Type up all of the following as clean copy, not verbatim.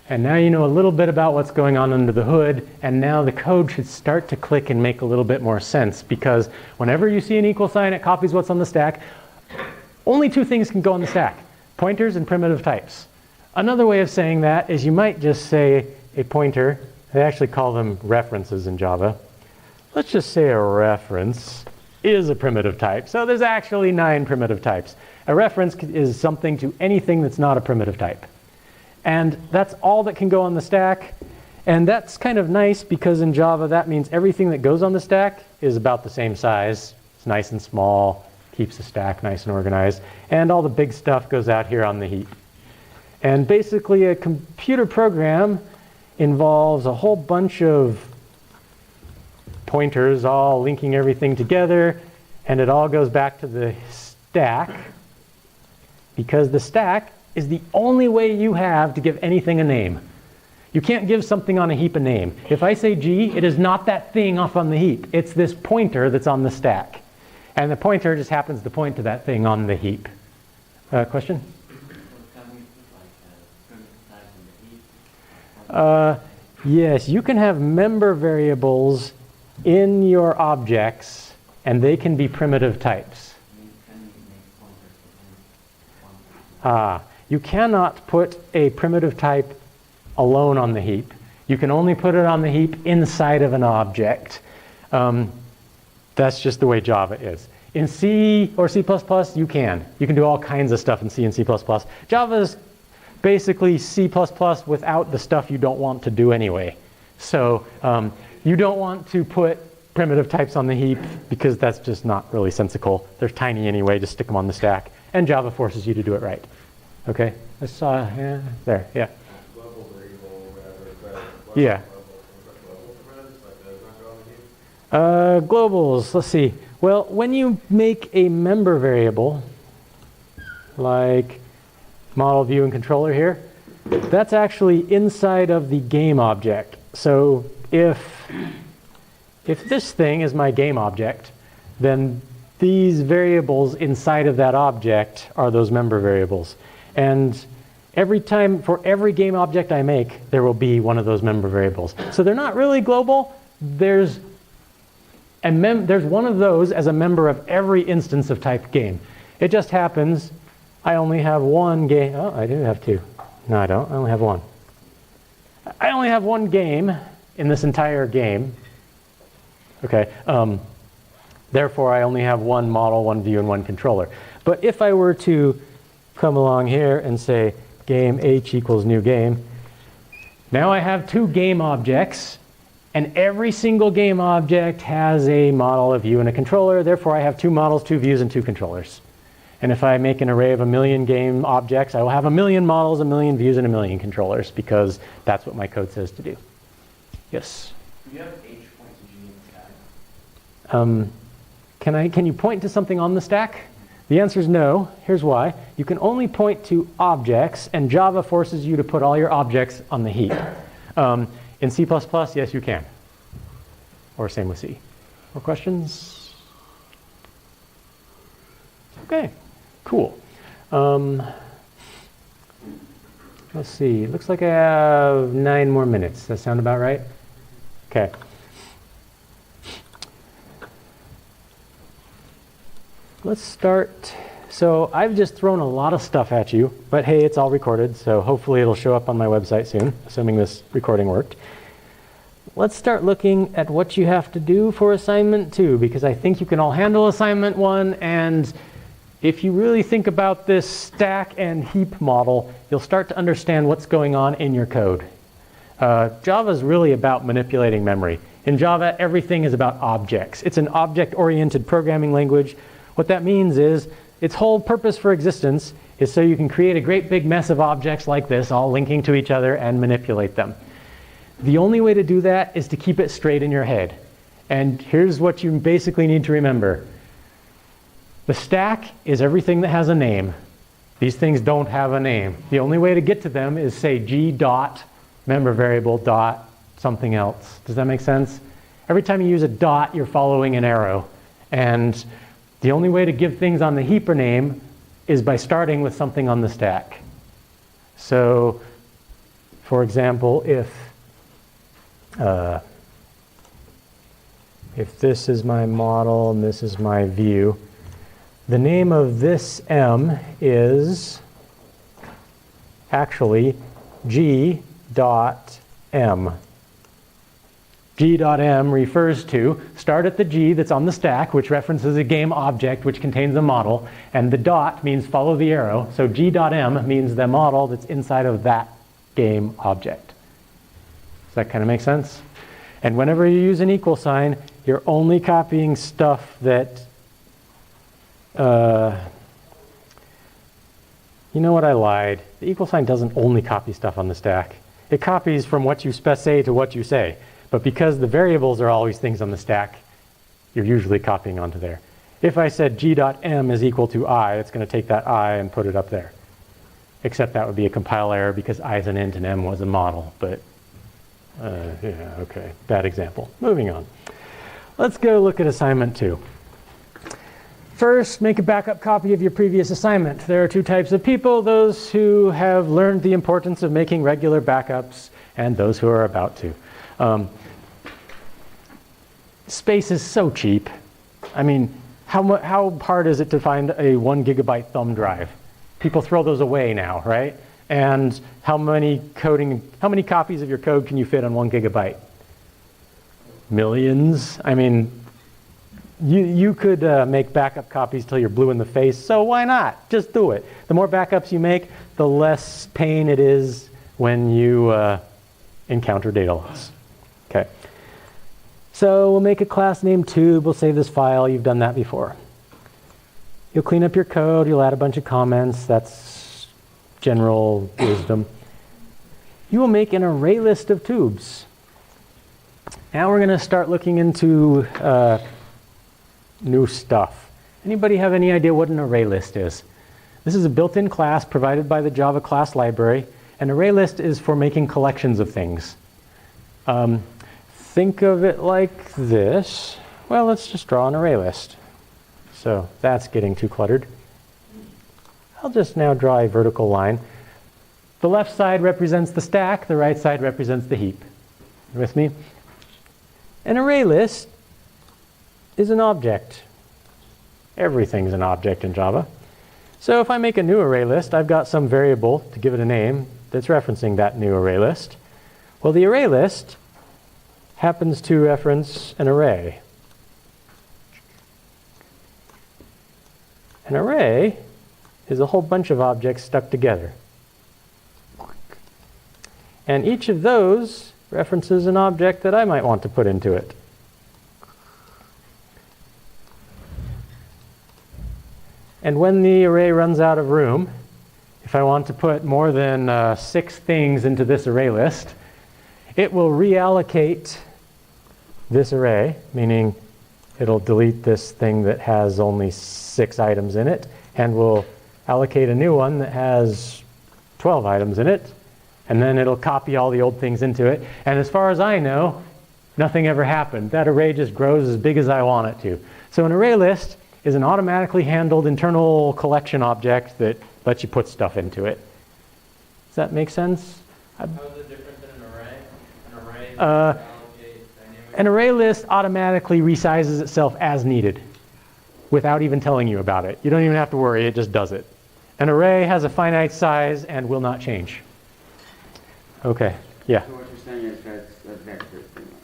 And now you know a little bit about what's going on under the hood, and now the code should start to click and make a little bit more sense, because whenever you see an equal sign, it copies what's on the stack. Only two things can go on the stack: pointers and primitive types. Another way of saying that is you might just say a pointer. They actually call them references in Java. Let's just say a reference is a primitive type. So there's actually 9 primitive types. A reference is something to anything that's not a primitive type. And that's all that can go on the stack. And that's kind of nice, because in Java that means everything that goes on the stack is about the same size. It's nice and small, keeps the stack nice and organized. And all the big stuff goes out here on the heap. And basically a computer program involves a whole bunch of pointers all linking everything together, and it all goes back to the stack, because the stack is the only way you have to give anything a name. You can't give something on a heap a name. If I say G, it is not that thing off on the heap. It's this pointer that's on the stack. And the pointer just happens to point to that thing on the heap. Question? Yes, you can have member variables in your objects, and they can be primitive types. You cannot put a primitive type alone on the heap. You can only put it on the heap inside of an object. That's just the way Java is. In C or C++, you can. You can do all kinds of stuff in C and C++. Java's basically C++ without the stuff you don't want to do anyway. So you don't want to put primitive types on the heap, because that's just not really sensical. They're tiny anyway, just stick them on the stack. And Java forces you to do it right. Okay, I saw, yeah, there, yeah. Yeah. Globals, let's see. Well, when you make a member variable, like model, view, and controller here, that's actually inside of the game object. So if this thing is my game object, then these variables inside of that object are those member variables. And every time, for every game object I make, there will be one of those member variables. So they're not really global. There's one of those as a member of every instance of type game. It just happens I only have one game. Oh, I do have two. No, I don't. I only have one. I only have one game in this entire game. Okay. Therefore, I only have one model, one view, and one controller. But if I were to come along here and say game h equals new game, now I have two game objects, and every single game object has a model, a view, and a controller. Therefore, I have two models, two views, and two controllers. And if I make an array of 1,000,000 game objects, I will have 1,000,000 models, 1,000,000 views, and 1,000,000 controllers, because that's what my code says to do. Yes? Do you have h points to g in the stack? Can you point to something on the stack? The answer is no. Here's why. You can only point to objects, and Java forces you to put all your objects on the heap. In C++, yes, you can. Or same with C. More questions? Okay, cool. Let's see. Looks like I have 9 more minutes. Does that sound about right? Okay. Let's start. So I've just thrown a lot of stuff at you, but hey, it's all recorded, so hopefully it'll show up on my website soon, assuming this recording worked. Let's start looking at what you have to do for assignment 2, because I think you can all handle assignment 1, and if you really think about this stack and heap model, you'll start to understand what's going on in your code. Java is really about manipulating memory. In Java, everything is about objects. It's an object-oriented programming language. What that means is its whole purpose for existence is so you can create a great big mess of objects like this, all linking to each other, and manipulate them. The only way to do that is to keep it straight in your head. And here's what you basically need to remember. The stack is everything that has a name. These things don't have a name. The only way to get to them is say g dot member variable dot something else. Does that make sense? Every time you use a dot, you're following an arrow. And the only way to give things on the heap a name is by starting with something on the stack. So For example, if this is my model and this is my view, the name of this M is actually G.M. G.M refers to, start at the G that's on the stack, which references a game object which contains a model, and the dot means follow the arrow, so G.M means the model that's inside of that game object. Does that kind of make sense? And whenever you use an equal sign, you're only copying stuff that, you know what, I lied. The equal sign doesn't only copy stuff on the stack. It copies from what you say to what you say. But because the variables are always things on the stack, you're usually copying onto there. If I said G.M is equal to I, it's going to take that I and put it up there. Except that would be a compile error because I is an int and M was a model. But yeah, okay, bad example. Moving on. Let's go look at assignment 2. First, make a backup copy of your previous assignment. There are two types of people, those who have learned the importance of making regular backups and those who are about to. Space is so cheap. I mean, how hard is it to find a 1 gigabyte thumb drive? People throw those away now, right? And how many copies of your code can you fit on 1 gigabyte? Millions. I mean, you could make backup copies till you're blue in the face, so why not? Just do it. The more backups you make, the less pain it is when you encounter data loss. Okay. So we'll make a class named tube. We'll save this file. You've done that before. You'll clean up your code. You'll add a bunch of comments. That's general wisdom. You will make an array list of tubes. Now we're going to start looking into new stuff. Anybody have any idea what an array list is? This is a built-in class provided by the Java class library. An array list is for making collections of things. Think of it like this. Well, let's just draw an array list. So that's getting too cluttered. I'll just now draw a vertical line. The left side represents the stack. The right side represents the heap. You with me? An array list is an object. Everything's an object in Java. So if I make a new array list, I've got some variable to give it a name that's referencing that new array list. Well, the array list happens to reference an array. An array is a whole bunch of objects stuck together. And each of those references an object that I might want to put into it. And when the array runs out of room, if I want to put more than 6 things into this array list, it will reallocate this array, meaning it'll delete this thing that has only 6 items in it, and will allocate a new one that has 12 items in it, and then it'll copy all the old things into it. And as far as I know, nothing ever happened. That array just grows as big as I want it to. So an array list is an automatically handled internal collection object that lets you put stuff into it. Does that make sense? How is it different than an array? An array can allocate dynamic. An array list automatically resizes itself as needed without even telling you about it. You don't even have to worry, it just does it. An array has a finite size and will not change. Okay, yeah. So what you're saying is that's a vector, pretty much.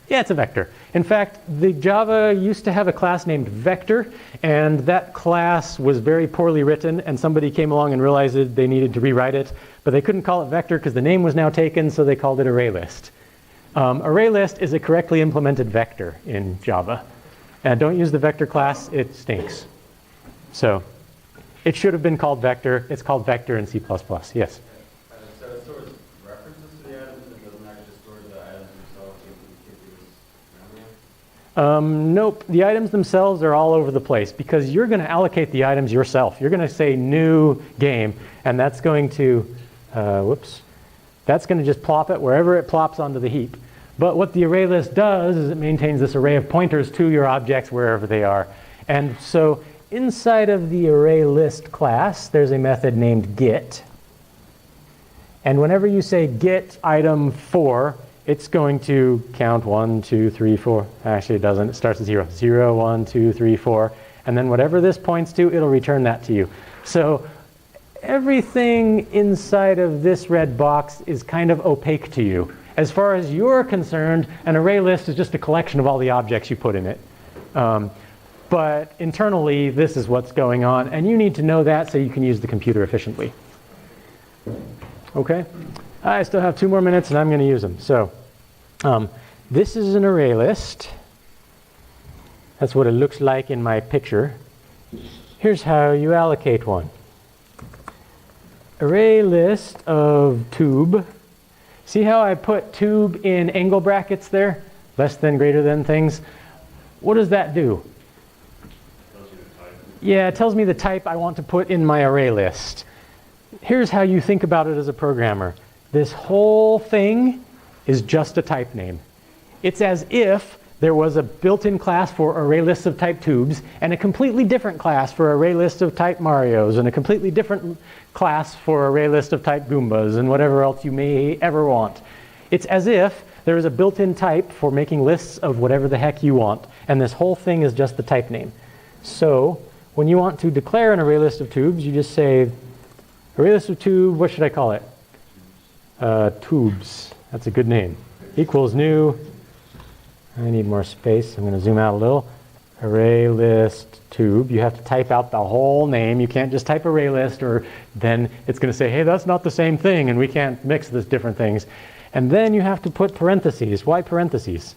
Yeah, it's a vector. In fact, the Java used to have a class named vector, and that class was very poorly written, and somebody came along and realized that they needed to rewrite it, but they couldn't call it vector because the name was now taken, so they called it array list. Array list is a correctly implemented vector in Java. And don't use the vector class, it stinks. So it should have been called vector. It's called vector in C++. Yes? So it stores references to the items and doesn't actually store the items themselves in continuous memory? Nope. The items themselves are all over the place because you're going to allocate the items yourself. You're going to say new game, and that's going to, that's going to just plop it wherever it plops onto the heap. But what the array list does is it maintains this array of pointers to your objects wherever they are. And so inside of the array list class, there's a method named get. And whenever you say get item 4, it's going to count 1, 2, 3, 4. Actually, it doesn't. It starts at 0. 0, 1, 2, 3, 4. And then whatever this points to, it'll return that to you. So everything inside of this red box is kind of opaque to you. As far as you're concerned, an array list is just a collection of all the objects you put in it. But internally, this is what's going on. And you need to know that so you can use the computer efficiently. OK? I still have 2 more minutes, and I'm going to use them. So this is an array list. That's what it looks like in my picture. Here's how you allocate one. Array list of tube. See how I put tube in angle brackets there? Less than, greater than things. What does that do? Yeah, it tells me the type I want to put in my array list. Here's how you think about it as a programmer. This whole thing is just a type name. It's as if there was a built-in class for array lists of type tubes and a completely different class for array list of type Marios and a completely different class for array list of type Goombas and whatever else you may ever want. It's as if there is a built-in type for making lists of whatever the heck you want, and this whole thing is just the type name. So when you want to declare an array list of tubes, you just say array list of tube, what should I call it? Tubes. That's a good name. Equals new. I need more space. I'm going to zoom out a little. Array list tube. You have to type out the whole name. You can't just type array list, or then it's going to say, hey, that's not the same thing, and we can't mix these different things. And then you have to put parentheses. Why parentheses?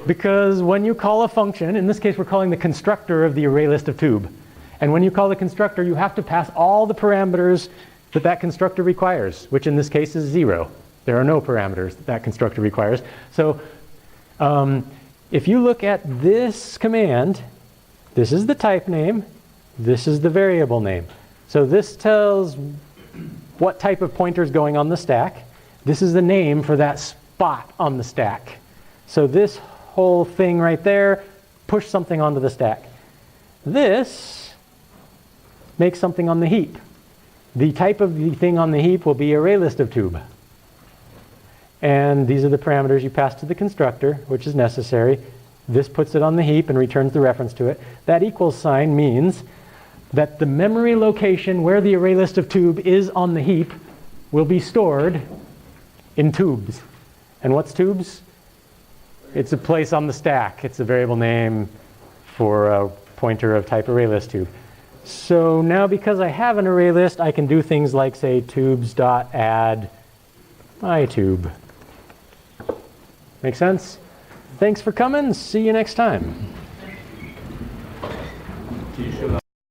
Because when you call a function, in this case we're calling the constructor of the array list of tube. And when you call the constructor, you have to pass all the parameters that that constructor requires, which in this case is 0. There are no parameters that that constructor requires. So if you look at this command, this is the type name, this is the variable name. So this tells what type of pointer is going on the stack. This is the name for that spot on the stack. So this whole thing right there, push something onto the stack. This makes something on the heap. The type of the thing on the heap will be array list of tube. And these are the parameters you pass to the constructor, which is necessary. This puts it on the heap and returns the reference to it. That equals sign means that the memory location where the array list of tube is on the heap will be stored in tubes. And what's tubes? It's a place on the stack. It's a variable name for a pointer of type array list tube. So now because I have an array list, I can do things like say tubes.add mytube. Make sense? Thanks for coming. See you next time.